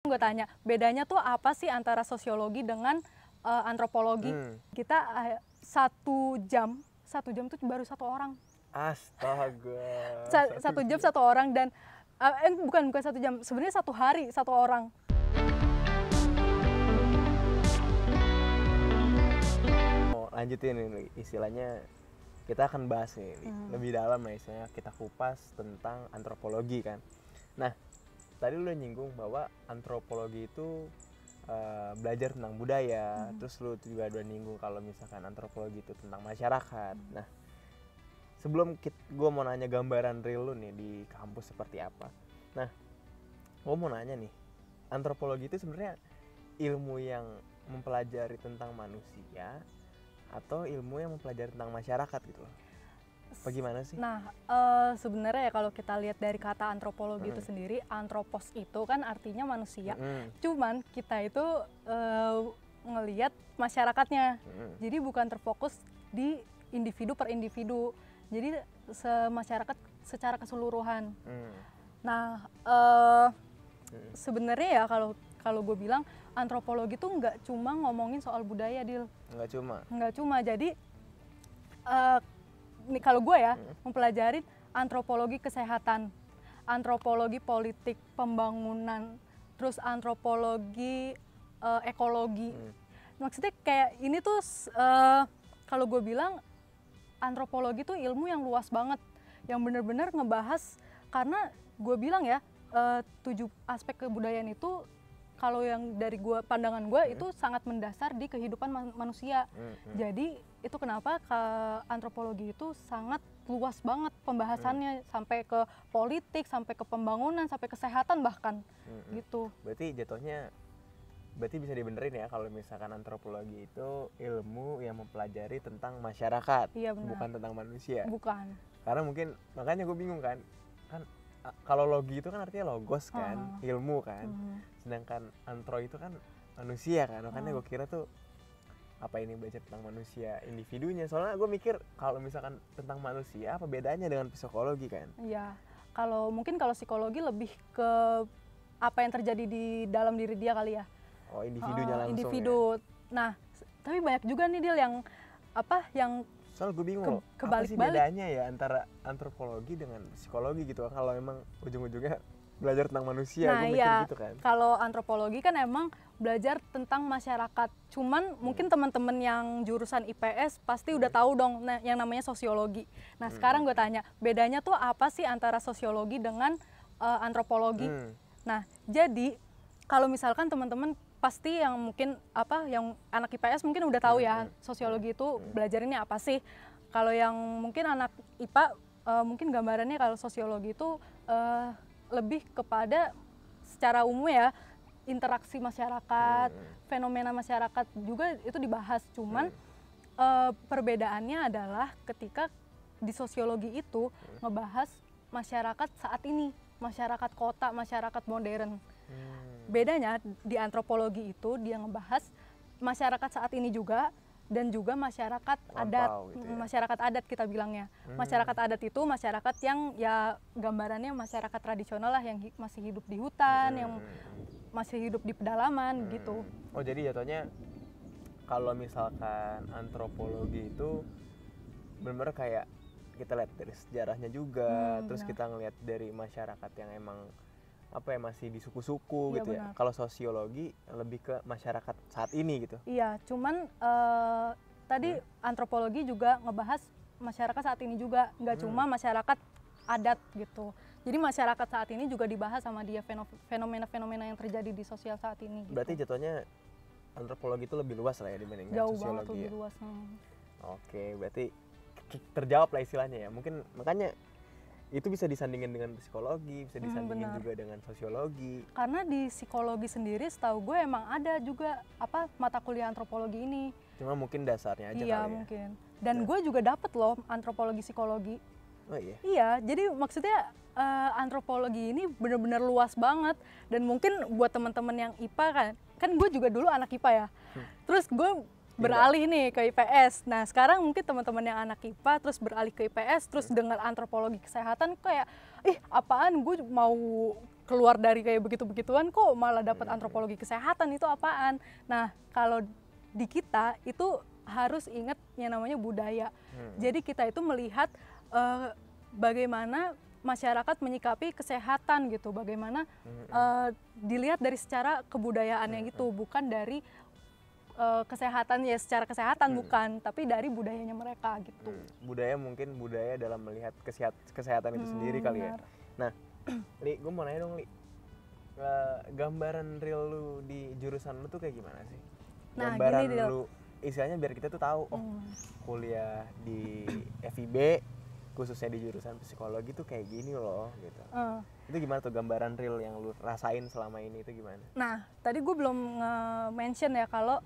Gue tanya, bedanya tuh apa sih antara sosiologi dengan antropologi? Kita 1 jam tuh baru 1 orang. Astaga. 1 jam 1 orang dan bukan 1 jam, sebenarnya 1 hari 1 orang. Mau lanjutin ini istilahnya, kita akan bahas nih lebih dalam lah istilahnya, kita kupas tentang antropologi kan. Nah, tadi lu nyinggung bahwa antropologi itu belajar tentang budaya, terus lu juga udah nyinggung kalau misalkan antropologi itu tentang masyarakat. Nah, sebelum gue mau nanya gambaran real lu nih di kampus seperti apa. Nah, gue mau nanya nih, antropologi itu sebenarnya ilmu yang mempelajari tentang manusia atau ilmu yang mempelajari tentang masyarakat gitu loh? Apa gimana sih? Nah, sebenarnya ya kalau kita lihat dari kata antropologi itu sendiri, antropos itu kan artinya manusia. Cuman kita itu ngelihat masyarakatnya. Jadi bukan terfokus di individu per individu. Jadi masyarakat secara keseluruhan. Nah, sebenarnya ya kalau gue bilang antropologi itu nggak cuma ngomongin soal budaya, Dil. Nggak cuma. Jadi nih kalau gue ya mempelajari antropologi kesehatan, antropologi politik, pembangunan, terus antropologi ekologi. Maksudnya kayak ini tuh kalau gue bilang antropologi tuh ilmu yang luas banget, yang bener-bener ngebahas, karena gue bilang ya 7 aspek kebudayaan itu kalau yang dari pandangan gue itu sangat mendasar di kehidupan manusia. Jadi itu kenapa antropologi itu sangat luas banget pembahasannya, sampai ke politik, sampai ke pembangunan, sampai kesehatan bahkan gitu. Berarti jatuhnya bisa dibenerin ya kalau misalkan antropologi itu ilmu yang mempelajari tentang masyarakat, iya, benar. Bukan tentang manusia. Bukan. Karena mungkin makanya gue bingung kan kalau logi itu kan artinya logos kan, ilmu kan. Sedangkan antro itu kan manusia kan. Makanya gue kira tuh apa ini belajar tentang manusia individunya. Soalnya gue mikir kalau misalkan tentang manusia apa bedanya dengan psikologi kan? Iya. Kalau psikologi lebih ke apa yang terjadi di dalam diri dia kali ya. Oh, individunya langsung. Individu. Ya? Nah, tapi banyak juga nih Dil yang soal gue bingung apa sih bedanya ya antara antropologi dengan psikologi gitu kalau emang ujung-ujungnya belajar tentang manusia. Nah, gue mikir gitu kan. Kalau antropologi kan emang belajar tentang masyarakat. Cuman mungkin teman-teman yang jurusan IPS pasti udah tahu dong yang namanya sosiologi. Nah, sekarang gue tanya, bedanya tuh apa sih antara sosiologi dengan antropologi? Nah, jadi kalau misalkan teman-teman pasti yang mungkin yang anak IPS mungkin udah tahu ya sosiologi itu belajarinnya apa sih. Kalau yang mungkin anak IPA mungkin gambarannya kalau sosiologi itu lebih kepada secara umum ya, interaksi masyarakat, fenomena masyarakat juga itu dibahas. Cuman perbedaannya adalah ketika di sosiologi itu ngebahas masyarakat saat ini, masyarakat kota, masyarakat modern. Bedanya di antropologi itu dia ngebahas masyarakat saat ini juga, dan juga masyarakat adat, gitu ya? Masyarakat adat kita bilangnya. Masyarakat adat itu masyarakat yang ya gambarannya masyarakat tradisional lah, yang masih hidup di hutan, yang masih hidup di pedalaman gitu. Oh, jadi jatuhnya kalau misalkan antropologi itu benar-benar kayak kita lihat dari sejarahnya juga, terus kita ngelihat dari masyarakat yang emang masih di suku-suku gitu ya. Kalau sosiologi lebih ke masyarakat saat ini gitu. Iya, cuman tadi antropologi juga ngebahas masyarakat saat ini juga, nggak cuma masyarakat adat gitu. Jadi masyarakat saat ini juga dibahas sama dia, fenomena-fenomena yang terjadi di sosial saat ini. Gitu. Berarti jatuhnya antropologi itu lebih luas lah ya dibandingkan jauh sosiologi. Jauh banget lebih luas. Oke, berarti terjawab lah istilahnya ya. Mungkin makanya itu bisa disandingin dengan psikologi, bisa disandingin juga dengan sosiologi. Karena di psikologi sendiri setahu gue emang ada juga mata kuliah antropologi ini. Cuma mungkin dasarnya aja kali ya. Iya, mungkin. Dan gue juga dapet loh antropologi psikologi. Oh iya? Iya, jadi maksudnya antropologi ini benar-benar luas banget. Dan mungkin buat teman-teman yang IPA kan gue juga dulu anak IPA ya. Terus gue beralih nih ke IPS. Nah, sekarang mungkin teman-teman yang anak IPA terus beralih ke IPS, terus dengar antropologi kesehatan kayak apaan, gue mau keluar dari kayak begitu-begituan kok malah dapat antropologi kesehatan, itu apaan? Nah, kalau di kita itu harus ingat yang namanya budaya. Jadi kita itu melihat bagaimana masyarakat menyikapi kesehatan gitu, bagaimana dilihat dari secara kebudayaannya gitu, bukan dari kesehatan ya secara kesehatan bukan, tapi dari budayanya mereka gitu. Budaya mungkin budaya dalam melihat kesehatan itu sendiri kali ya. Nah, Li, gue mau nanya dong, Li, gambaran real lu di jurusan lu tuh kayak gimana sih? Gambaran gini, lu, istilahnya biar kita tuh tahu, oh kuliah di FIB khususnya di jurusan psikologi tuh kayak gini loh gitu. Itu gimana tuh gambaran real yang lu rasain selama ini itu gimana? Nah, tadi gue belum mention ya kalau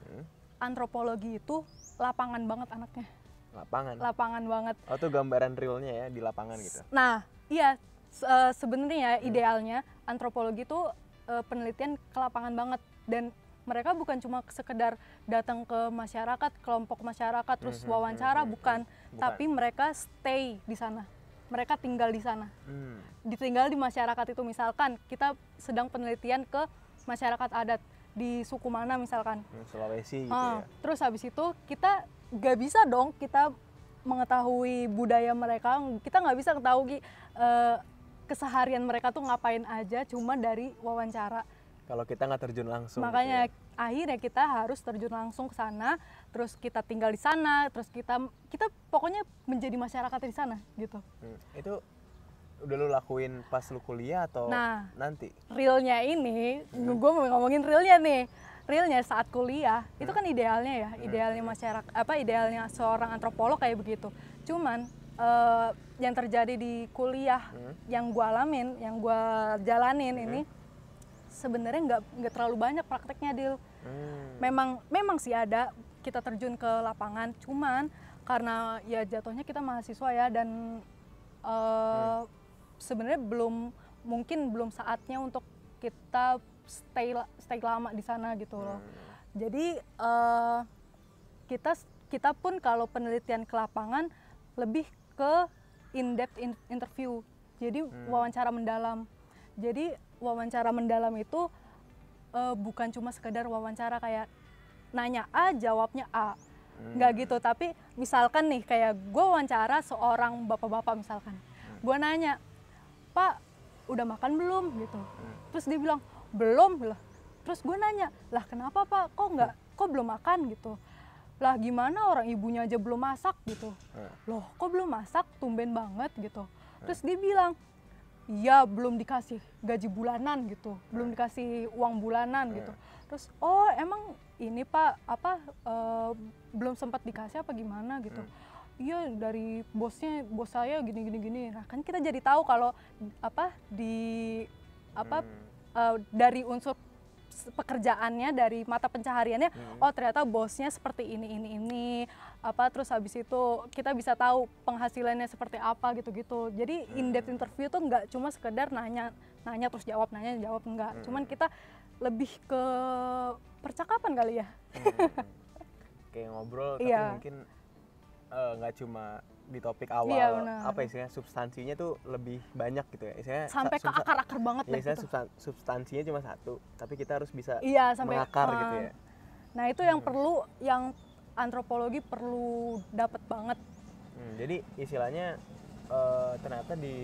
antropologi itu lapangan banget anaknya. Lapangan banget. Oh, tuh gambaran realnya ya di lapangan gitu. Nah, iya, sebenarnya idealnya antropologi itu penelitian ke lapangan banget, dan mereka bukan cuma sekedar datang ke masyarakat, kelompok masyarakat terus wawancara, bukan, tapi mereka stay di sana. Mereka tinggal di sana. Ditinggal di masyarakat itu, misalkan kita sedang penelitian ke masyarakat adat di suku mana misalkan. Sulawesi gitu ya. Terus habis itu kita gak bisa dong kita mengetahui budaya mereka, kita nggak bisa ketahui keseharian mereka tuh ngapain aja cuma dari wawancara. Kalau kita nggak terjun langsung. Makanya gitu ya. akhirnya kita harus terjun langsung ke sana, terus kita tinggal di sana, terus kita pokoknya menjadi masyarakat di sana gitu. Itu udah lu lakuin pas lu kuliah atau nanti? Realnya ini, gue mau ngomongin realnya nih. Realnya saat kuliah itu kan idealnya ya, idealnya masyarakat, idealnya seorang antropolog kayak begitu. Cuman yang terjadi di kuliah yang gue alamin, yang gue jalanin ini sebenarnya nggak terlalu banyak prakteknya, Dil. Memang sih ada kita terjun ke lapangan, cuman karena ya jatuhnya kita mahasiswa ya, dan sebenarnya belum saatnya untuk kita stay lama di sana gitu loh. Jadi kita pun kalau penelitian ke lapangan lebih ke in-depth interview. Jadi wawancara mendalam. Jadi wawancara mendalam itu bukan cuma sekedar wawancara kayak nanya A jawabnya A. Nggak gitu, tapi misalkan nih kayak gue wawancara seorang bapak-bapak misalkan. Gue nanya, "Pak, udah makan belum?" gitu. Terus dia bilang, "Belum." lah. Terus gue nanya, "Lah kenapa Pak? Kok belum makan?" gitu. "Lah gimana, orang ibunya aja belum masak." gitu. "Loh kok belum masak? Tumben banget." gitu. Terus dia bilang, "Iya, belum dikasih gaji bulanan." gitu. Belum dikasih uang bulanan gitu. Terus, "Oh emang ini Pak, belum sempat dikasih apa gimana?" gitu. "Iya, dari bos saya gini. Nah, kan kita jadi tahu kalau dari unsur pekerjaannya, dari mata pencahariannya, oh ternyata bosnya seperti ini. Terus habis itu kita bisa tahu penghasilannya seperti apa gitu-gitu. Jadi in-depth interview tuh nggak cuma sekedar nanya terus jawab, enggak. Cuman kita lebih ke percakapan kali ya. Kayak ngobrol, tapi mungkin nggak cuma di topik awal, istilahnya substansinya tuh lebih banyak gitu ya, istilahnya sampai ke akar-akar banget ya, istilahnya gitu. Substansinya cuma satu, tapi kita harus bisa sampai mengakar gitu ya. Nah itu yang antropologi perlu dapat banget. Jadi istilahnya ternyata di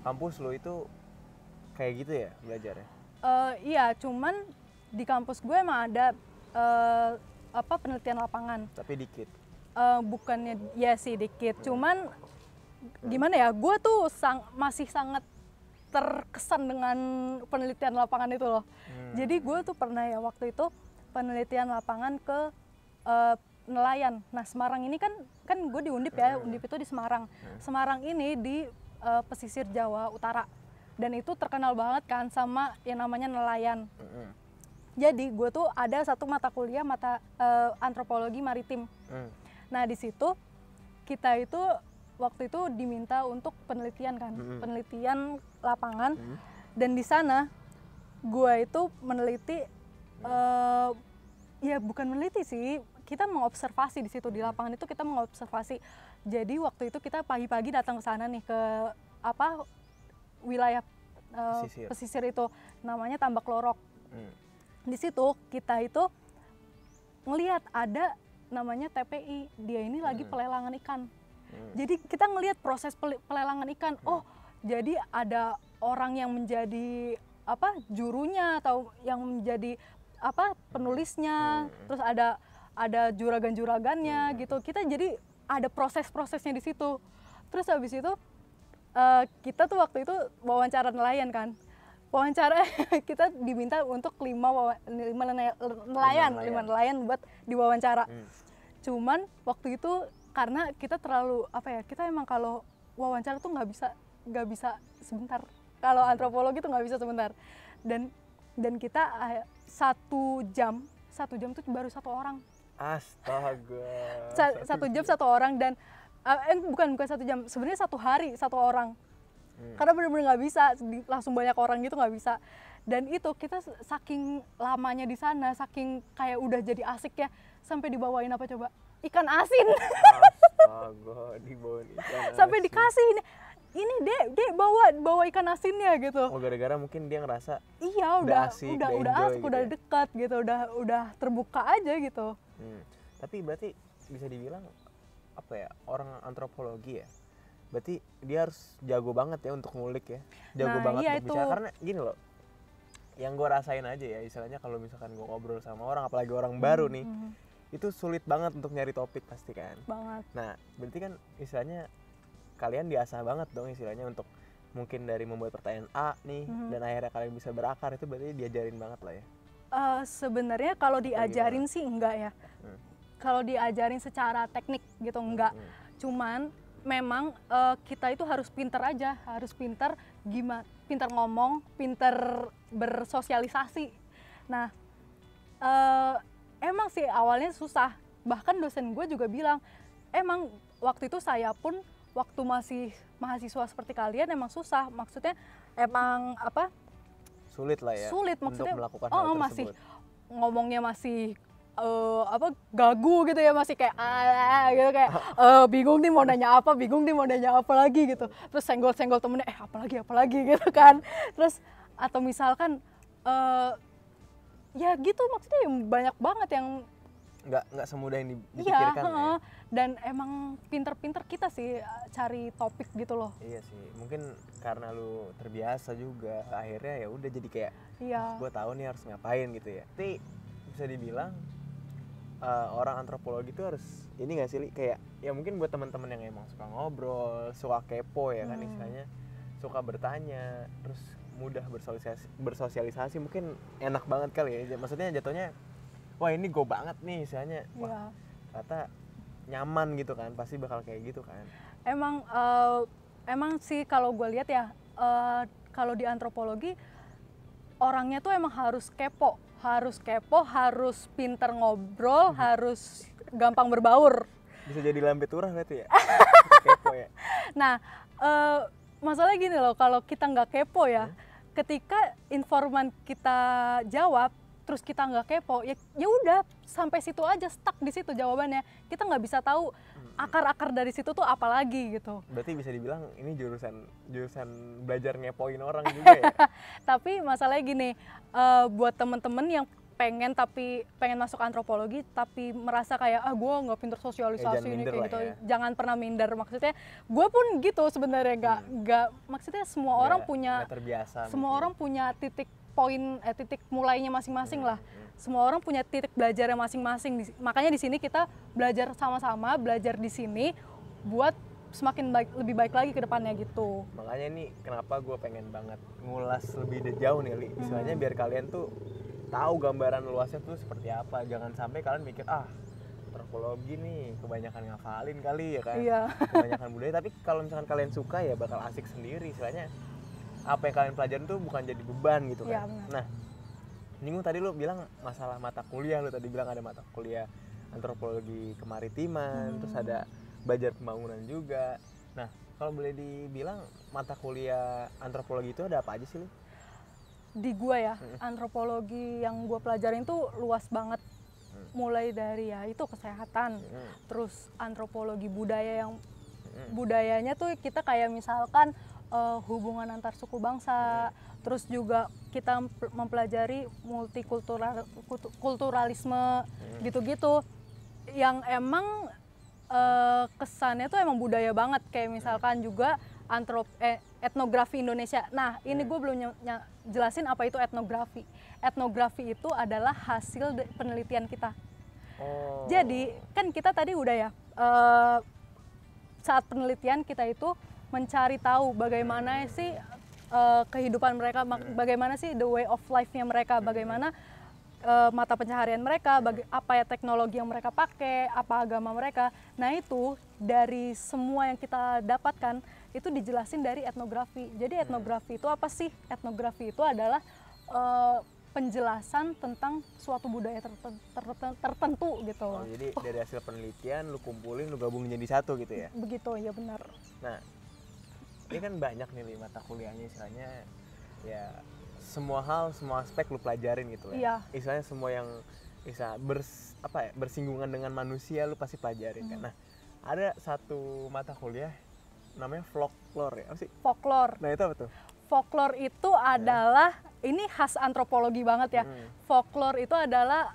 kampus lo itu kayak gitu ya belajarnya? Iya, cuman di kampus gue emang ada penelitian lapangan. Tapi dikit. Bukannya ya sih dikit, cuman gimana ya, gue tuh masih sangat terkesan dengan penelitian lapangan itu loh. Jadi gue tuh pernah ya waktu itu penelitian lapangan ke nelayan. Nah Semarang ini kan gue di Undip ya, Undip itu di Semarang. Semarang ini di pesisir Jawa Utara, dan itu terkenal banget kan sama yang namanya nelayan. Jadi gue tuh ada satu mata kuliah antropologi maritim. Nah di situ kita itu waktu itu diminta untuk penelitian kan, penelitian lapangan, dan di sana gue itu meneliti, ya bukan meneliti sih, kita mengobservasi di situ di lapangan itu kita mengobservasi. Jadi waktu itu kita pagi-pagi datang ke sana nih ke wilayah pesisir itu namanya Tambak Lorok. Hmm. Di situ kita itu ngelihat ada namanya TPI, dia ini lagi pelelangan ikan. Jadi kita ngelihat proses pelelangan ikan. Oh, jadi ada orang yang menjadi jurunya atau yang menjadi penulisnya, terus ada juragan-juragannya gitu. Kita jadi ada proses-prosesnya di situ. Terus habis itu kita tuh waktu itu wawancara nelayan kan. Wawancara kita diminta untuk 5 nelayan buat diwawancara. Cuman waktu itu karena kita terlalu kita emang kalau wawancara tuh nggak bisa sebentar. Kalau antropologi tuh nggak bisa sebentar. Dan kita 1 jam tuh baru 1 orang. Astaga. 1 jam 1 orang dan bukan 1 jam, sebenarnya 1 hari 1 orang. Karena benar-benar nggak bisa, langsung banyak orang gitu nggak bisa. Dan itu kita saking lamanya di sana, saking kayak udah jadi asik ya, sampai dibawain apa coba? Ikan asin. Astaga, dibawain ikan asin. Sampai dikasih ini dek bawa ikan asinnya gitu. Oh, gara-gara mungkin dia ngerasa iya udah asik, gitu udah ya? dekat gitu, udah terbuka aja gitu. Tapi berarti bisa dibilang orang antropologi ya, berarti dia harus jago banget ya untuk ngulik ya, jago banget iya untuk bicara. Karena gini loh, yang gue rasain aja ya, istilahnya kalau misalkan gue ngobrol sama orang, apalagi orang baru nih, itu sulit banget untuk nyari topik pasti kan. Banget. Nah berarti kan istilahnya kalian diasah banget dong istilahnya untuk mungkin dari membuat pertanyaan A nih, dan akhirnya kalian bisa berakar, itu berarti diajarin banget lah ya. Sebenarnya kalau diajarin sih enggak ya. Kalau diajarin secara teknik gitu enggak. Cuman memang kita itu harus pinter aja, harus pinter ngomong, pinter bersosialisasi. Nah, emang sih awalnya susah. Bahkan dosen gue juga bilang, emang waktu itu saya pun waktu masih mahasiswa seperti kalian emang susah. Maksudnya emang sulit lah ya. Sulit maksudnya. Untuk melakukan hal tersebut. Masih ngomongnya masih gagu gitu ya, masih kayak gitu, kayak bingung nih mau nanya apa lagi gitu. Terus senggol temennya apalagi gitu kan. Terus atau misalkan ya gitu, maksudnya banyak banget yang nggak semudah yang dipikirkan ya. Dan emang pinter-pinter kita sih cari topik gitu loh. Iya sih, mungkin karena lu terbiasa juga, akhirnya ya udah jadi kayak gue tahu nih harus ngapain gitu ya. Tapi bisa dibilang orang antropologi itu harus ini nggak sih, kayak ya mungkin buat teman-teman yang emang suka ngobrol, suka kepo ya kan istilahnya, suka bertanya, terus mudah bersosialisasi mungkin enak banget kali ya. Maksudnya jatuhnya wah ini go banget nih istilahnya, wah ternyata nyaman gitu kan, pasti bakal kayak gitu kan. Emang sih kalau gue lihat ya, kalau di antropologi orangnya tuh emang harus kepo, harus pinter ngobrol, harus gampang berbaur. Bisa jadi lambe turah berarti ya. Kepo ya. Nah, masalahnya gini loh, kalau kita nggak kepo ya, ketika informan kita jawab terus kita nggak kepo, ya udah sampai situ aja, stuck di situ jawabannya. Kita nggak bisa tahu akar-akar dari situ tuh apa lagi gitu. Berarti bisa dibilang ini jurusan belajar ngepoin orang juga ya. Tapi masalahnya gini, buat temen-temen yang pengen masuk antropologi tapi merasa kayak gue nggak pinter sosialisasi ini kayak gitu, jangan pernah minder. Maksudnya gue pun gitu sebenarnya, nggak maksudnya semua orang punya, semua orang punya titik poin, titik mulainya masing-masing lah. Semua orang punya titik belajarnya masing-masing. Makanya di sini kita belajar sama-sama, belajar di sini buat semakin lebih baik lagi ke depannya gitu. Makanya ini kenapa gue pengen banget ngulas lebih jauh nih, Li. Istilahnya biar kalian tuh tahu gambaran luasnya tuh seperti apa. Jangan sampai kalian mikir antropologi nih kebanyakan ngafalin kali ya kan. Kebanyakan budaya, tapi kalau misalkan kalian suka ya bakal asik sendiri. Istilahnya apa yang kalian pelajarin tuh bukan jadi beban gitu kan. Nah, Nyinggung tadi lu bilang masalah mata kuliah, lu tadi bilang ada mata kuliah antropologi kemaritiman, terus ada belajar pembangunan juga. Nah, kalau boleh dibilang mata kuliah antropologi itu ada apa aja sih, Li? Di gua ya, antropologi yang gua pelajarin tuh luas banget. Mulai dari ya itu kesehatan, terus antropologi budaya yang budayanya tuh kita kayak misalkan hubungan antar suku bangsa, terus juga kita mempelajari multikulturalisme gitu-gitu, yang emang kesannya tuh emang budaya banget, kayak misalkan juga etnografi Indonesia. Nah, ini gue belum jelasin apa itu etnografi. Etnografi itu adalah hasil penelitian kita. Jadi kan kita tadi udah ya, saat penelitian kita itu mencari tahu bagaimana sih kehidupan mereka, bagaimana sih the way of life-nya mereka, bagaimana mata pencaharian mereka, apa ya teknologi yang mereka pakai, apa agama mereka. Nah itu dari semua yang kita dapatkan itu dijelasin dari etnografi. Jadi etnografi itu apa sih? Etnografi itu adalah penjelasan tentang suatu budaya tertentu gitu. Jadi dari hasil penelitian lu kumpulin, lu gabungin jadi satu gitu ya? Begitu, ya benar. Nah, ini kan banyak nih mata kuliahnya, istilahnya ya semua hal, semua aspek lu pelajarin gitu ya. Iya. Istilahnya semua yang bisa bersinggungan dengan manusia lu pasti pelajarin kan. Nah, ada satu mata kuliah namanya folklore ya. Apa sih? Folklore. Nah, itu apa tuh? Folklore itu adalah, ini khas antropologi banget ya. Folklore itu adalah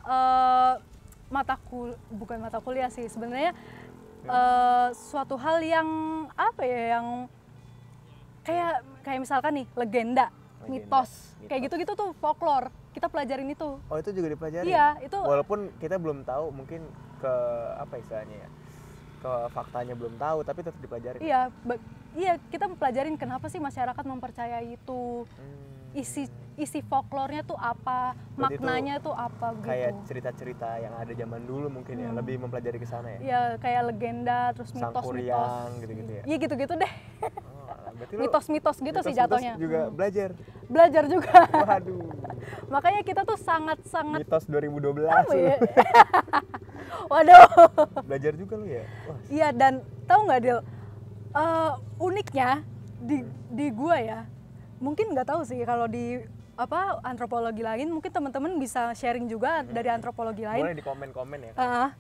bukan mata kuliah sih sebenarnya, suatu hal yang apa ya, yang kayak misalkan nih legenda. Mitos, kayak gitu-gitu tuh folklore. Kita pelajarin itu. Oh, itu juga dipelajarin? Iya, itu. Walaupun kita belum tahu, mungkin ke apa istilahnya ya, ke faktanya belum tahu, tapi tetap dipelajarin. Iya, iya, kita pelajarin kenapa sih masyarakat mempercayai itu. Isi folklore-nya tuh apa, berarti maknanya tuh apa gitu. Kayak cerita-cerita yang ada zaman dulu mungkin ya, lebih mempelajari ke sana ya. Iya, kayak legenda, terus mitos-mitos. Sangkuriang gitu-gitu ya. Iya, gitu-gitu deh. Mitos-mitos gitu sih jatuhnya. Juga Belajar juga. Waduh. Makanya kita tuh sangat-sangat mitos 2012. Apa ya? Waduh. Belajar juga lu ya? Iya, dan tahu nggak Dil, uniknya di gua ya, mungkin nggak tahu sih kalau di antropologi lain, mungkin teman-teman bisa sharing juga dari antropologi lain. Boleh di komen-komen ya.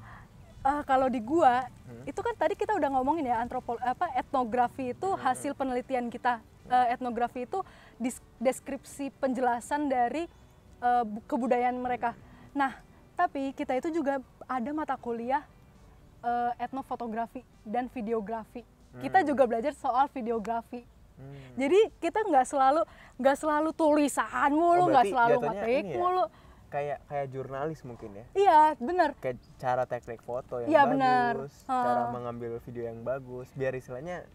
Kalau di gua itu kan tadi kita udah ngomongin ya, etnografi itu hasil penelitian kita. Etnografi itu deskripsi penjelasan dari kebudayaan mereka. Nah, tapi kita itu juga ada mata kuliah etnofotografi dan videografi. Kita juga belajar soal videografi. Jadi kita nggak selalu tulisan mulu, nggak selalu ngetik mulu. Kayak jurnalis mungkin ya? Iya, benar. Kayak cara teknik foto yang bagus, cara mengambil video yang bagus, biar istilahnya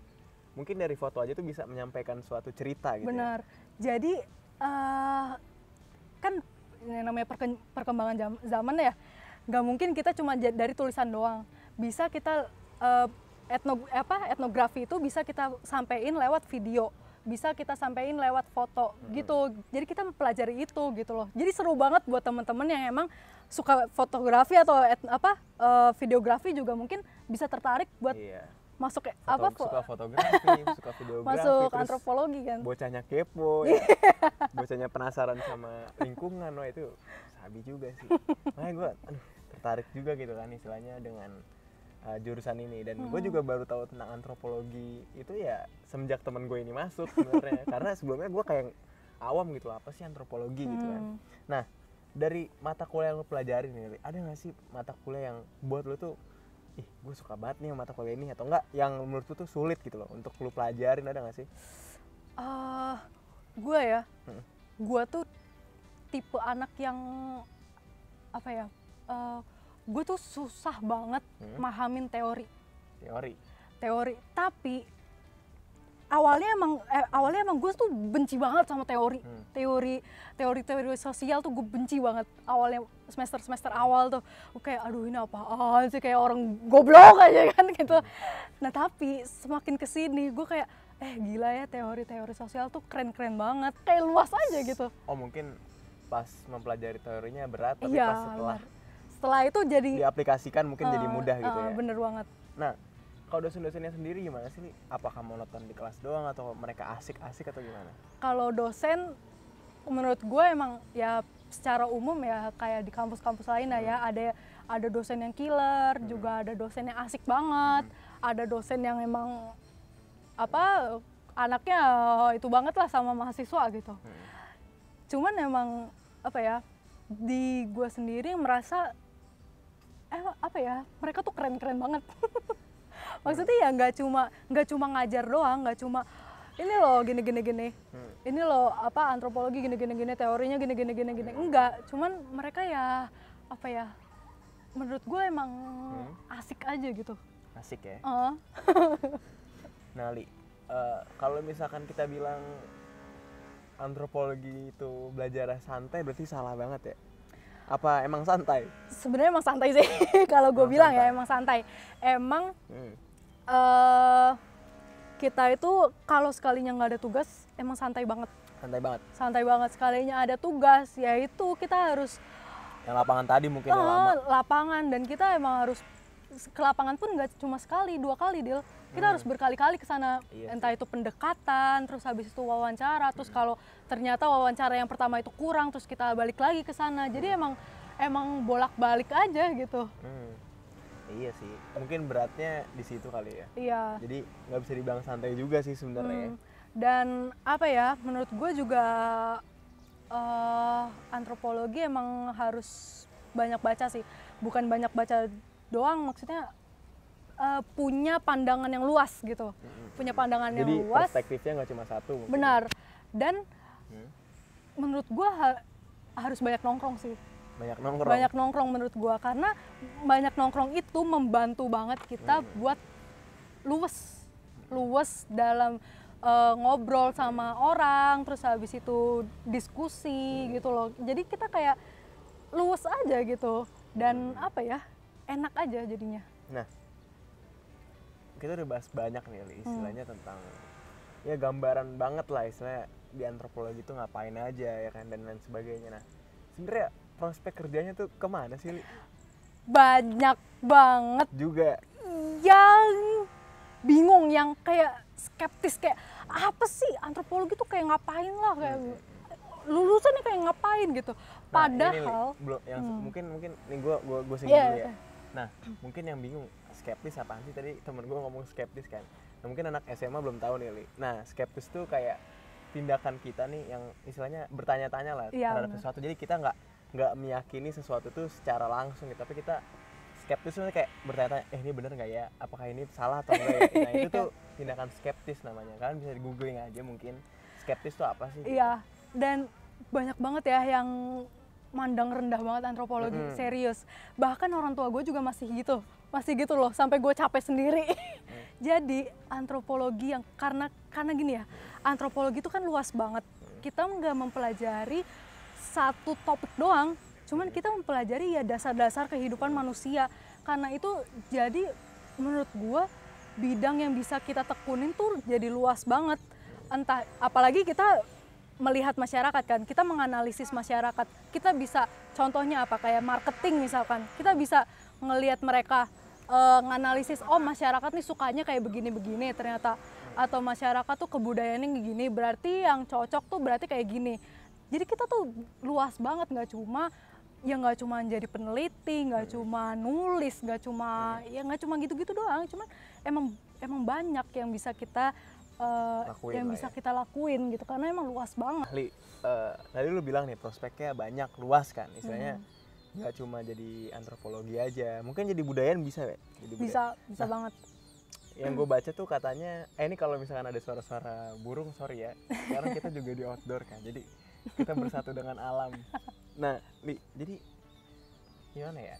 mungkin dari foto aja tuh bisa menyampaikan suatu cerita gitu. Benar. Jadi kan yang namanya perkembangan zaman ya, nggak mungkin kita cuma dari tulisan doang. Bisa kita etnografi itu bisa kita sampein lewat video, bisa kita sampein lewat foto gitu. Jadi kita mempelajari itu gitu loh. Jadi seru banget buat teman-teman yang emang suka fotografi atau videografi juga mungkin bisa tertarik buat masuk suka fotografi, suka videografi, masuk antropologi kan. Bocahnya kepo, ya. Bocahnya penasaran sama lingkungan, wah itu sabi juga sih. Makanya gue tertarik juga gitu kan istilahnya dengan jurusan ini, dan gue juga baru tahu tentang antropologi itu ya semenjak temen gue ini masuk sebenarnya. Karena sebelumnya gue kayak awam gitu, apa sih antropologi gitu kan. Nah, dari mata kuliah yang lo pelajarin nih, ada nggak sih mata kuliah yang buat lo tuh gue suka banget nih mata kuliah ini, atau enggak yang menurut lu tuh sulit gitu loh untuk lu pelajarin, ada nggak sih? Gue ya, gue tuh tipe anak yang apa ya, gue tuh susah banget mahamin teori. Tapi awalnya emang gue tuh benci banget sama teori sosial tuh gue benci banget. Awalnya semester awal tuh kayak aduh ini apaan sih, kayak orang goblok aja kan gitu. Nah tapi semakin kesini gue kayak gila ya, teori sosial tuh keren banget, kayak luas aja gitu. Oh mungkin pas mempelajari teorinya berat, tapi iya, pas setelah itu jadi diaplikasikan mungkin jadi mudah gitu ya. Bener banget. Nah, kalau dosen-dosennya sendiri gimana sih? Apakah monoton di kelas doang atau mereka asik-asik atau gimana? Kalau dosen menurut gue emang ya secara umum ya kayak di kampus-kampus lain ya, ada dosen yang killer, juga ada dosen yang asik banget, ada dosen yang emang anaknya itu banget lah sama mahasiswa gitu. Cuman emang apa ya, di gue sendiri merasa apa ya, mereka tuh keren-keren banget. Maksudnya ya nggak cuma ngajar doang, nggak cuma ini loh gini, ini loh apa antropologi gini, teorinya gini, enggak. Cuman mereka ya apa ya, menurut gue emang asik aja gitu. Asik ya. Nah Li, kalau misalkan kita bilang antropologi itu belajar santai berarti salah banget ya? Apa emang santai? Sebenarnya emang santai sih. Kalau gue bilang santai. Ya emang santai. Emang kita itu kalau sekalinya nggak ada tugas emang santai banget. Santai banget sekalinya ada tugas, yaitu kita harus yang lapangan tadi mungkin lama. Lapangan, dan kita emang harus ke lapangan pun nggak cuma sekali, 2 kali, Dil. Kita harus berkali-kali ke sana. Iya, entah itu pendekatan, terus habis itu wawancara, terus kalau ternyata wawancara yang pertama itu kurang, terus kita balik lagi ke sana. Jadi emang bolak-balik aja gitu. Iya sih, mungkin beratnya di situ kali ya. Iya. Jadi nggak bisa dibilang santai juga sih sebenarnya. Dan apa ya, menurut gue juga antropologi emang harus banyak baca sih. Bukan banyak baca doang, maksudnya punya pandangan yang luas gitu. Punya pandangan yang luas. Jadi perspektifnya nggak cuma satu. Mungkin. Benar. Dan menurut gue harus banyak nongkrong sih. Banyak nongkrong menurut gua, karena banyak nongkrong itu membantu banget kita buat luwes dalam ngobrol sama orang, terus habis itu diskusi gitu loh. Jadi kita kayak luwes aja gitu, dan apa ya, enak aja jadinya. Nah, kita udah bahas banyak nih istilahnya tentang ya gambaran banget lah istilahnya di antropologi itu ngapain aja ya kan, dan lain sebagainya. Nah, sebenarnya prospek kerjanya tuh kemana sih, Li? Banyak banget juga yang bingung, yang kayak skeptis, kayak apa sih antropologi tuh kayak ngapain lah, kayak lulusannya kayak ngapain gitu. Padahal ini, belum yang mungkin nih gue singgung dulu ya. Nah, mungkin yang bingung skeptis apaan sih, tadi temen gue ngomong skeptis kan. Nah, mungkin anak SMA belum tahu nih, Li. Nah, skeptis tuh kayak tindakan kita nih yang istilahnya bertanya-tanya lah terhadap sesuatu. Jadi kita nggak meyakini sesuatu itu secara langsung gitu, tapi kita skeptis tuh kayak bertanya-tanya, ini bener nggak ya, apakah ini salah atau enggak ya. Nah, itu tuh tindakan skeptis namanya. Kalian bisa di googling aja mungkin skeptis tuh apa sih gitu. Iya, dan banyak banget ya yang mandang rendah banget antropologi, serius. Bahkan orang tua gue juga masih gitu loh, sampai gue capek sendiri. Jadi antropologi yang karena gini ya, antropologi itu kan luas banget. Kita nggak mempelajari satu topik doang, cuman kita mempelajari ya dasar-dasar kehidupan manusia. Karena itu jadi menurut gue bidang yang bisa kita tekunin tuh jadi luas banget. Entah, apalagi kita melihat masyarakat kan, kita menganalisis masyarakat, kita bisa, contohnya apa, kayak marketing misalkan, kita bisa ngelihat mereka nganalisis, oh masyarakat nih sukanya kayak begini-begini ternyata, atau masyarakat tuh kebudayaannya gini, berarti yang cocok tuh berarti kayak gini. Jadi kita tuh luas banget, nggak cuma jadi peneliti, nggak cuma nulis, nggak cuma gitu-gitu doang, cuman emang banyak yang bisa kita kita lakuin gitu, karena emang luas banget. Li, tadi lu bilang nih prospeknya banyak, luas kan, istilahnya nggak cuma jadi antropologi aja, mungkin jadi budayaan bisa ya? Bisa banget. Yang gue baca tuh katanya, ini kalau misalkan ada suara-suara burung, sorry ya, sekarang kita juga di outdoor kan, jadi kita bersatu dengan alam. Nah, Li, jadi gimana ya?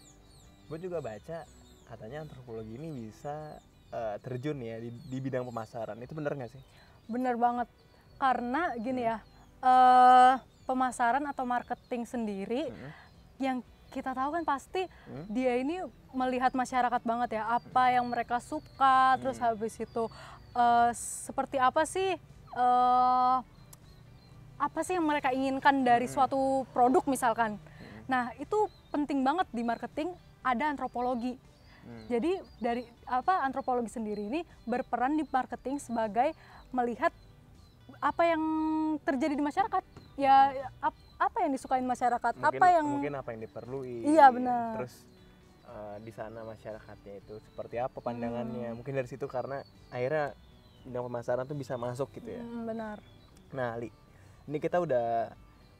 Gue juga baca katanya antropologi ini bisa terjun ya di bidang pemasaran. Itu bener nggak sih? Bener banget, karena gini ya, pemasaran atau marketing sendiri yang kita tahu kan pasti dia ini melihat masyarakat banget ya, apa yang mereka suka, terus habis itu seperti apa sih yang mereka inginkan dari suatu produk misalkan. Nah, itu penting banget di marketing ada antropologi. Jadi dari antropologi sendiri ini berperan di marketing sebagai melihat apa yang terjadi di masyarakat. Ya apa yang disukain masyarakat, mungkin apa yang diperlui. Iya, benar. Terus di sana masyarakatnya itu seperti apa pandangannya. Mungkin dari situ, karena akhirnya bidang pemasaran tuh bisa masuk gitu ya. Benar. Nah, Li, ini kita udah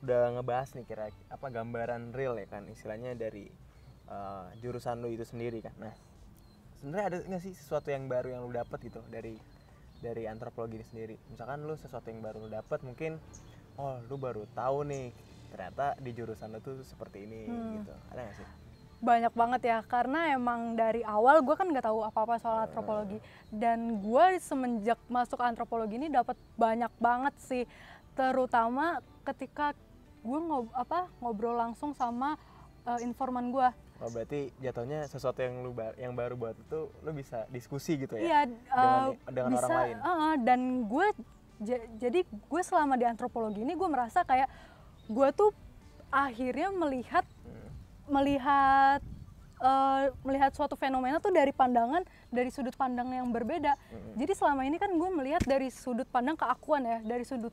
ngebahas nih kira apa gambaran real ya kan, istilahnya dari jurusan lu itu sendiri kan. Nah, sebenarnya ada nggak sih sesuatu yang baru yang lu dapat gitu dari antropologi ini sendiri? Misalkan lu sesuatu yang baru lu dapat, mungkin lu baru tahu nih ternyata di jurusan lu tuh seperti ini gitu. Ada nggak sih? Banyak banget ya, karena emang dari awal gue kan nggak tahu apa-apa soal antropologi, dan gue semenjak masuk antropologi ini dapat banyak banget sih, terutama ketika gue ngobrol langsung sama informan gue. Oh, berarti jatuhnya sesuatu yang baru buat itu lu bisa diskusi gitu ya? Iya, dengan bisa, orang lain. Dan gue jadi gue selama di antropologi ini gue merasa kayak gue tuh akhirnya melihat suatu fenomena tuh dari sudut pandang yang berbeda. Jadi selama ini kan gue melihat dari sudut pandang keakuan ya, dari sudut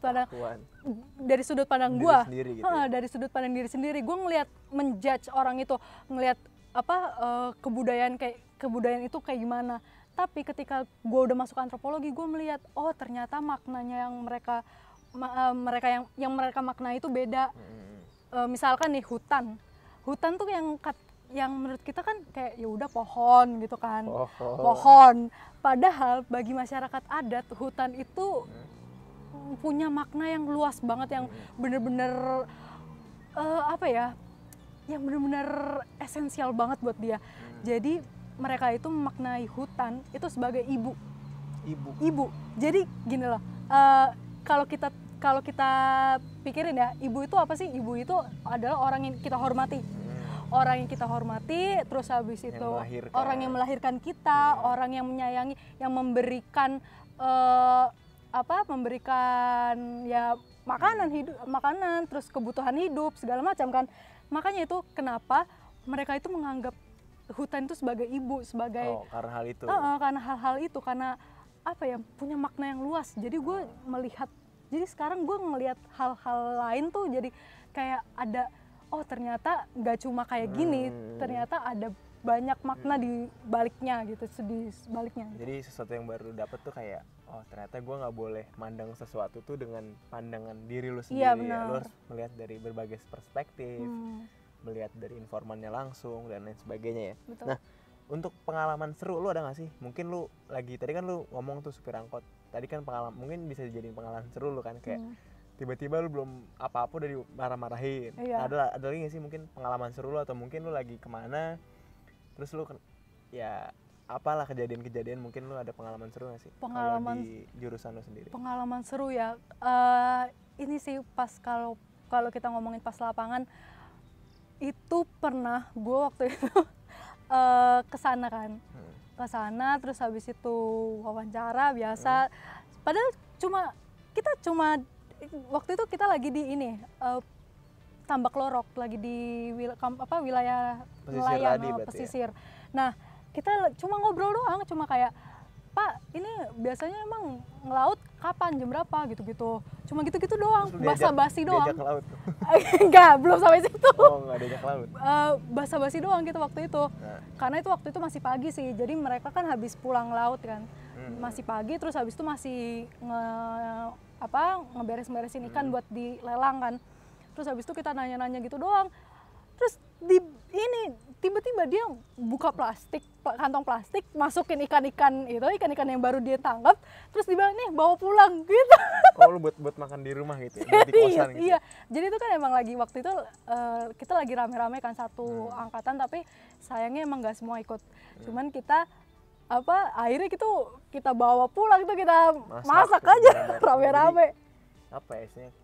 pandang gue, gitu ya? dari sudut pandang diri sendiri. Gue ngelihat menjudge orang itu, ngelihat kebudayaan itu kayak gimana. Tapi ketika gue udah masuk antropologi, gue melihat ternyata maknanya yang mereka maknai itu beda. Misalkan nih hutan tuh yang menurut kita kan kayak ya udah pohon gitu kan, pohon. Padahal bagi masyarakat adat hutan itu punya makna yang luas banget, yang bener-bener yang bener-bener esensial banget buat dia. Jadi mereka itu memaknai hutan itu sebagai ibu. Jadi gini loh, kalau kita pikirin ya, ibu itu apa sih? Ibu itu adalah orang yang kita hormati. Orang yang kita hormati, terus habis itu orang yang melahirkan kita, orang yang menyayangi, yang memberikan ya makanan, terus kebutuhan hidup segala macam kan. Makanya itu kenapa mereka itu menganggap hutan itu sebagai ibu, sebagai karena hal itu. Karena hal-hal itu, karena punya makna yang luas. Jadi gue sekarang gue ngelihat hal-hal lain tuh jadi kayak ada ternyata nggak cuma kayak gini, ternyata ada banyak makna di baliknya gitu, di sebaliknya. Jadi sesuatu yang baru dapat tuh kayak ternyata gue nggak boleh mandang sesuatu tuh dengan pandangan diri lu sendiri. Iya, ya. Lu harus melihat dari berbagai perspektif, melihat dari informannya langsung dan lain sebagainya ya. Betul. Nah, untuk pengalaman seru lu ada nggak sih? Mungkin lu tadi kan lu ngomong tuh supir angkot. Tadi kan mungkin bisa dijadiin pengalaman seru lu kan, kayak tiba-tiba lu belum apa-apa udah dimarah-marahin. Iya. Ada lagi nggak sih mungkin pengalaman seru lu, atau mungkin lu lagi kemana terus lu ya apalah kejadian-kejadian, mungkin lu ada pengalaman seru nggak sih kalau di jurusan lu sendiri? Pengalaman seru ya, ini sih pas kalau kita ngomongin pas lapangan itu pernah gue waktu itu kesana kan, kesana terus habis itu wawancara biasa. Padahal waktu itu kita lagi di Tambak Lorok, lagi di wilayah nelayan, pesisir. Ya? Nah, kita cuma ngobrol doang, cuma kayak, Pak, ini biasanya emang ngelaut kapan, jam berapa, gitu-gitu. Cuma gitu-gitu doang, basa-basi doang. Diajak laut? Enggak, belum sampai situ. Nggak diajak laut? Basa-basi doang gitu waktu itu. Nah. Karena itu waktu itu masih pagi sih, jadi mereka kan habis pulang laut kan. Masih pagi, terus habis itu masih ngeberes-beresin ikan buat dilelang kan. Terus habis itu kita nanya-nanya gitu doang. Terus tiba-tiba dia buka kantong plastik, masukin ikan-ikan yang baru dia tangkap, terus dibilang nih bawa pulang gitu. Lu buat makan di rumah gitu ya? Di kosan gitu? Iya, jadi itu kan emang lagi waktu itu kita lagi rame-rame kan satu angkatan, tapi sayangnya emang nggak semua ikut. Cuman kita akhirnya kita bawa pulang, itu kita masak aja rame-rame.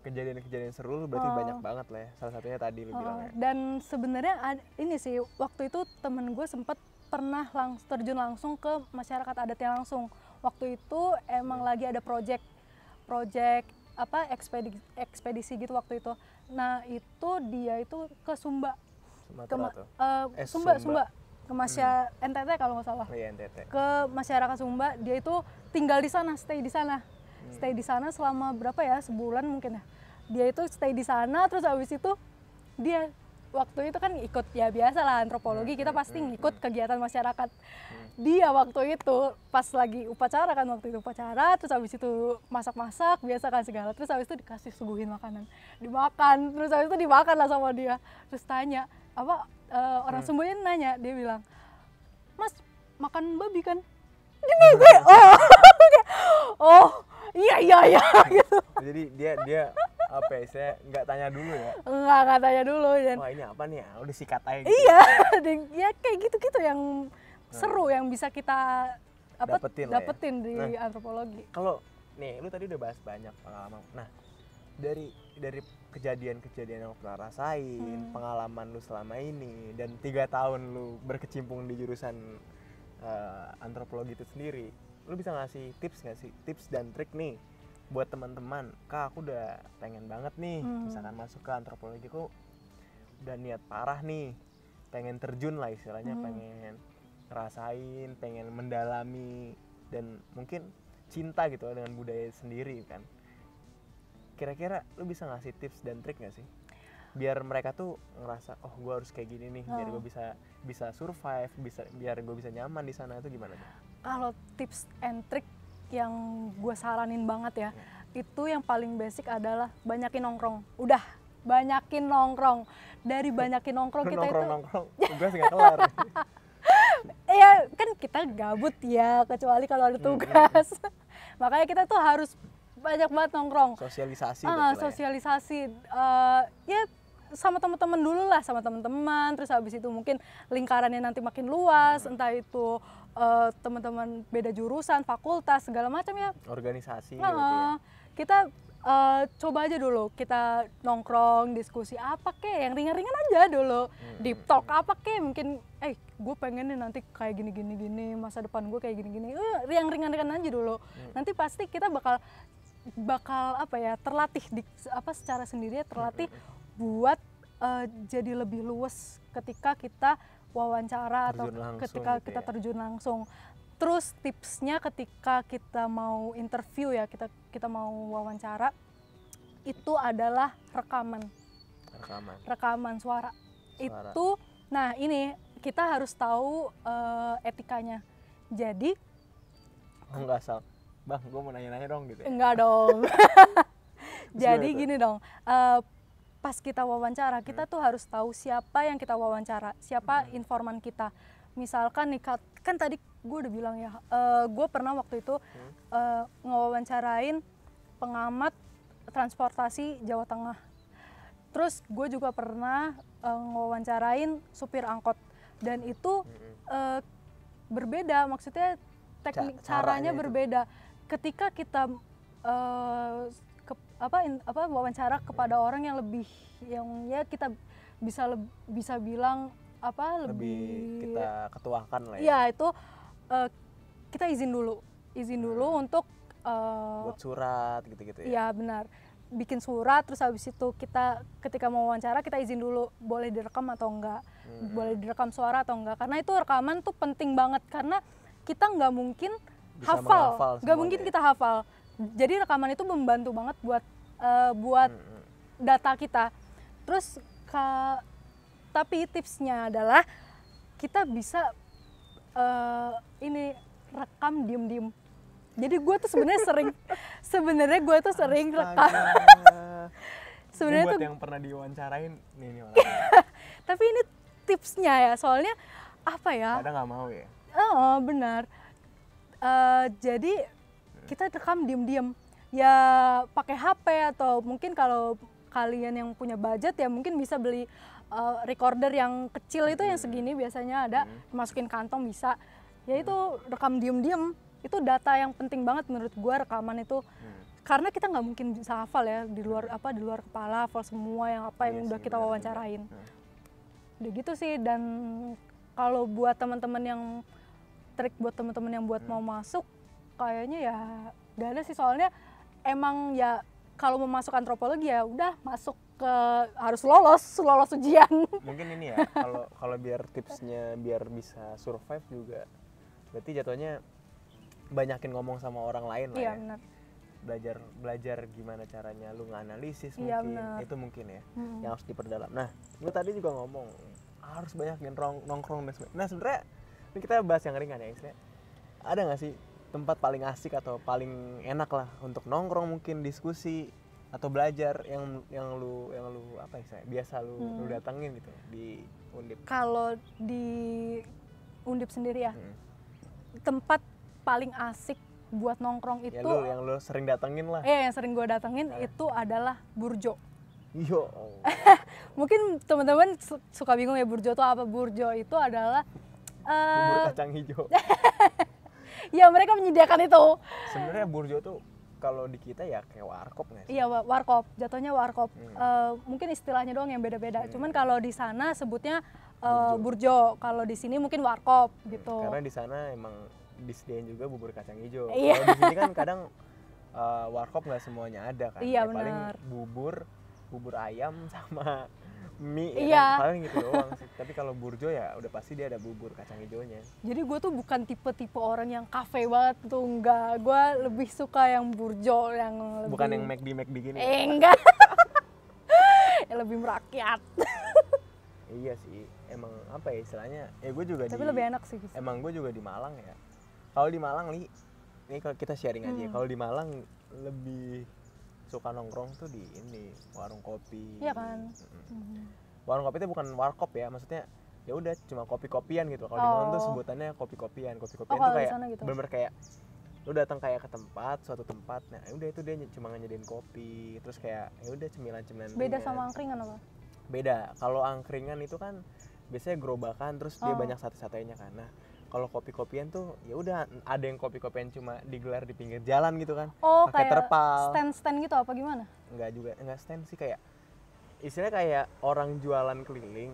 Kejadian-kejadian seru berarti banyak banget lah ya, salah satunya tadi lu bilang ya. Dan sebenarnya ini sih, waktu itu temen gue sempet pernah terjun langsung ke masyarakat adatnya langsung. Waktu itu emang lagi ada project ekspedisi gitu waktu itu. Nah itu dia itu ke Sumba, Sumba ke NTT kalau nggak salah. Iya, NTT. Ke masyarakat Sumba, dia itu tinggal di sana, stay di sana selama berapa ya, sebulan mungkin ya. Dia itu stay di sana, terus habis itu dia waktu itu kan ikut ya biasa lah antropologi, kita pasti ngikut kegiatan masyarakat. Dia waktu itu pas lagi upacara kan, waktu itu upacara, terus habis itu masak-masak biasa kan segala, terus habis itu dikasih suguhin makanan, dimakan, terus habis itu dimakan lah sama dia. Terus tanya apa, orang Sumbawa nanya, dia bilang, "Mas, makan babi kan?" Dia gue, oh iya gitu. Jadi dia apa ya, saya nggak tanya dulu ya. Enggak tanya dulu dan Wah, ini apa nih ya? Udah sikat aja gitu. iya, ya kayak gitu-gitu yang seru yang bisa kita dapetin di antropologi. Kalau nih lu tadi udah bahas banyak pengalaman. Nah, dari kejadian-kejadian yang lu pernah rasain, pengalaman lu selama ini, dan 3 tahun lu berkecimpung di jurusan antropologi itu sendiri, lu bisa ngasih tips dan trik nih buat teman-teman. Kak, aku udah pengen banget nih misalkan masuk ke antropologi, kok udah niat parah nih, pengen terjun lah istilahnya, pengen ngerasain, pengen mendalami, dan mungkin cinta gitu dengan budaya sendiri kan. Kira-kira lu bisa ngasih tips dan trik gak sih biar mereka tuh ngerasa, oh gue harus kayak gini nih, biar gue bisa survive, biar gue bisa nyaman di sana, itu gimana tuh? Kalau tips and trick yang gue saranin banget ya, itu yang paling basic adalah banyakin nongkrong. Udah, banyakin nongkrong. Dari banyakin nongkrong kita itu nongkrong tugas nggak kelar. ya kan kita gabut ya, kecuali kalau ada tugas. Makanya kita tuh harus banyak banget nongkrong. Sosialisasi. Sosialisasi. Ya sama teman-teman dulu lah, sama teman-teman. Terus habis itu mungkin lingkarannya nanti makin luas, entah itu teman-teman beda jurusan, fakultas, segala macam ya. Organisasi. Kita coba aja dulu, kita nongkrong, diskusi apa kek, yang ringan-ringan aja dulu. Deep talk apa kek, mungkin gue pengen nih nanti kayak gini, masa depan gue kayak gini. Yang ringan-ringan aja dulu. Nanti pasti kita bakal apa ya, terlatih secara sendiri terlatih buat jadi lebih luas ketika kita wawancara atau ketika kita terjun langsung. Terus tipsnya ketika kita mau interview ya, kita mau wawancara, itu adalah rekaman suara. Itu, nah ini kita harus tahu etikanya. Jadi nggak asal, bang, gue mau nanya-nanya dong gitu ya? Enggak dong. Jadi gini dong, pas kita wawancara, kita tuh harus tahu siapa yang kita wawancara, siapa informan kita. Misalkan nih, kan tadi gue udah bilang ya, gue pernah waktu itu ngewawancarain pengamat transportasi Jawa Tengah. Terus gue juga pernah ngewawancarain supir angkot, dan itu berbeda, maksudnya teknik caranya berbeda. Ketika kita wawancara kepada orang yang lebih, yang ya kita bisa bilang lebih kita ketuakan lah ya. Ya itu kita izin dulu untuk buat surat gitu-gitu ya. Iya benar, bikin surat, terus habis itu kita ketika mau wawancara kita izin dulu boleh direkam atau enggak, boleh direkam suara atau enggak, karena itu rekaman tuh penting banget, karena kita nggak mungkin hafal, nggak mungkin kita hafal. Jadi rekaman itu membantu banget buat data kita. Terus tapi tipsnya adalah kita bisa rekam diem-diem. Jadi gue tuh sebenarnya gue tuh sering rekam. Sebenarnya buat yang pernah diwawancarain nih orang. Tapi ini tipsnya ya, soalnya apa ya? Kadang nggak mau ya. Benar. Jadi kita rekam diem-diem. Ya pakai HP, atau mungkin kalau kalian yang punya budget ya mungkin bisa beli recorder yang kecil itu, yang segini biasanya ada, masukin kantong bisa. Ya itu rekam diem-diem. Itu data yang penting banget menurut gua, rekaman itu. Karena kita nggak mungkin bisa hafal ya, di luar kepala hafal semua yang udah kita wawancarain. Udah gitu sih. Dan kalau buat teman-teman yang trik buat teman-teman yang buat mau masuk, kayaknya ya gak ada sih, soalnya emang ya kalau mau masuk antropologi ya udah masuk ke, harus lolos ujian. Mungkin ini ya, kalau biar tipsnya biar bisa survive juga, berarti jatuhnya banyakin ngomong sama orang lain lah. Iya, ya. Benar. belajar gimana caranya lu nganalisis Iya, mungkin. bener. Itu mungkin ya yang harus diperdalam. Nah, lu tadi juga ngomong harus banyak nongkrong dan sebagainya. Nah, sebenarnya ini kita bahas yang ringan ya, istilahnya. Ada nggak sih tempat paling asik atau paling enak lah untuk nongkrong, mungkin diskusi atau belajar yang lu apa ya, biasa lu datengin gitu di Undip? Kalau di Undip sendiri ya, tempat paling asik buat nongkrong itu Ya, yang lu sering datengin lah. yang sering gue datengin itu adalah Burjo. Yo. Mungkin teman-teman suka bingung ya, Burjo itu apa? Burjo itu adalah Bubur kacang hijau. ya mereka menyediakan itu. Sebenarnya Burjo tuh kalau di kita ya kayak warkop nggak sih? Iya, warkop, jatuhnya warkop. Mungkin istilahnya doang yang beda-beda. Cuman kalau di sana sebutnya Burjo, kalau di sini mungkin warkop gitu. Karena di sana emang disediain juga bubur kacang hijau. Iya. Kalau di sini kan kadang warkop nggak semuanya ada kan. Iya, Ya, paling benar. bubur ayam sama mie Iya. kan? Paling gitu doang sih. Tapi kalau Burjo ya udah pasti dia ada bubur kacang hijaunya. Jadi gue tuh bukan tipe-tipe orang yang kafe banget tuh, enggak. Gue lebih suka yang Burjo, yang lebih... Bukan yang McD gini. Enggak. Yang lebih merakyat. Iya sih, emang apa ya istilahnya? Ya gue juga Tapi lebih enak sih. Emang gue juga di Malang ya. Kalau di Malang nih, ini kalau kita sharing aja. Kalau di Malang lebih suka nongkrong tuh di ini warung kopi. Iya kan. Warung kopi itu bukan warkop ya, maksudnya ya udah cuma kopi-kopian gitu. Kalau di Malang tuh sebutannya kopi-kopian. Kopi-kopian tuh kalau di kayak sana gitu. bener-bener kayak lu datang kayak ke suatu tempat, nah udah itu dia cuma nyediain kopi, terus kayak ya udah cemilan-cemilan. Beda ringan. sama angkringan apa? Beda. Kalau angkringan itu kan biasanya gerobakan terus dia banyak sate-satenya kan. Nah, kalau kopi-kopian tuh ya udah ada yang kopi-kopian cuma digelar di pinggir jalan gitu kan. Oh, pakai kayak terpal. stand gitu apa gimana? Enggak stand sih, kayak istilahnya kayak orang jualan keliling.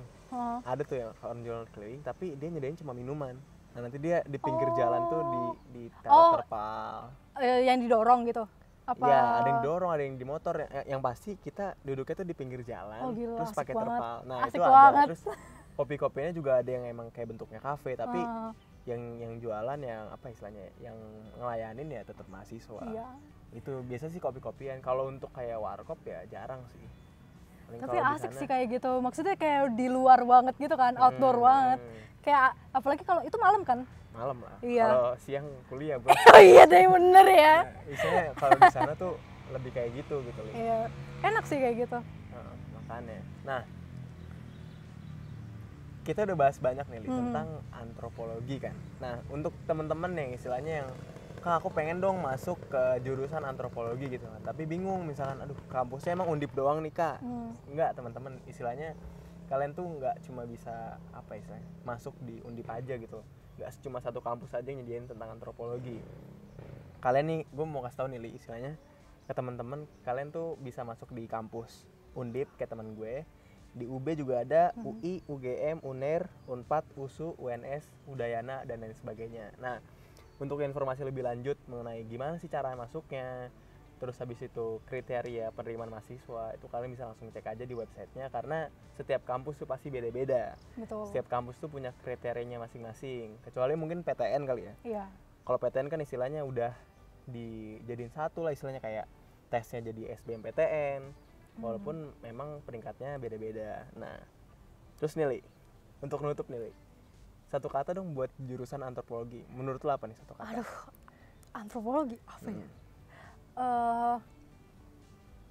Ada tuh yang orang jualan keliling tapi dia nyediain cuma minuman. Nah, nanti dia di pinggir jalan tuh di terpal. Yang didorong gitu. Apa? Ya, ada yang dorong, ada yang di motor. Yang pasti kita duduknya tuh di pinggir jalan, Gila, terus pakai banget. terpal. Nah, Asik itu banget. ada. Terus kopi-kopinya juga ada yang emang kayak bentuknya kafe, tapi yang jualan yang apa istilahnya? Yang ngelayanin ya tetap mahasiswa. Iya. Itu biasa sih kopi-kopian. Kalau untuk kayak warkop ya jarang sih. Paling Tapi kalau di asik sana- sih kayak gitu. Maksudnya kayak di luar banget gitu kan, outdoor banget. Kayak apalagi kalau itu malam kan? Malam lah. Iya. Kalau siang kuliah, Bro. Oh iya deh, bener ya. Isinya kalau di sana tuh lebih kayak gitu Li. Iya, enak sih kayak gitu. Makanya. Nah, kita udah bahas banyak nih Li, tentang antropologi kan. Nah, untuk teman-teman yang istilahnya yang Kak, aku pengen dong masuk ke jurusan antropologi gitu kan. Tapi bingung misalkan, aduh kampusnya emang Undip doang nih Kak. Enggak, teman-teman, istilahnya kalian tuh nggak cuma bisa apa istilahnya masuk di Undip aja gitu. Nggak cuma satu kampus aja yang nyediain tentang antropologi. Kalian nih, gue mau kasih tau nih Li, istilahnya ke teman-teman, kalian tuh bisa masuk di kampus Undip kayak teman gue. Di UB juga ada UI, UGM, UNER, UNPAD, USU, UNS, Udayana, dan lain sebagainya. Nah, untuk informasi lebih lanjut mengenai gimana sih cara masuknya, terus habis itu kriteria penerimaan mahasiswa, itu kalian bisa langsung cek aja di websitenya, karena setiap kampus tuh pasti beda-beda. Betul. Setiap kampus tuh punya kriterianya masing-masing, kecuali mungkin PTN kali ya. Iya. Kalau PTN kan istilahnya udah dijadiin satu lah, istilahnya kayak tesnya jadi SBMPTN, walaupun memang peringkatnya beda-beda. Nah, terus nih Li, untuk nutup nih Li, satu kata dong buat jurusan antropologi. Menurut lo apa nih satu kata? Aduh, antropologi apa ya?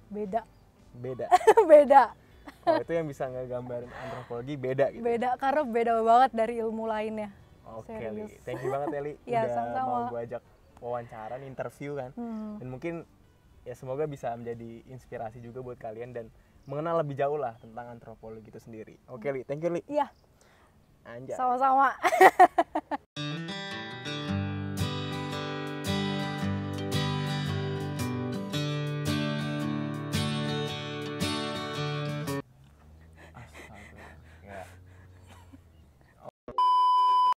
Beda. Beda. Beda. Oh, itu yang bisa ngegambarin antropologi beda gitu. Beda karena beda banget dari ilmu lainnya. Oke Serius. Li, thank you banget ya Li, Iya, udah sama-sama. mau gue ajak wawancara, nih, interview kan. Dan mungkin ya semoga bisa menjadi inspirasi juga buat kalian dan mengenal lebih jauh lah tentang antropologi itu sendiri. Oke Li, thank you Li. Iya, Anjay. sama-sama.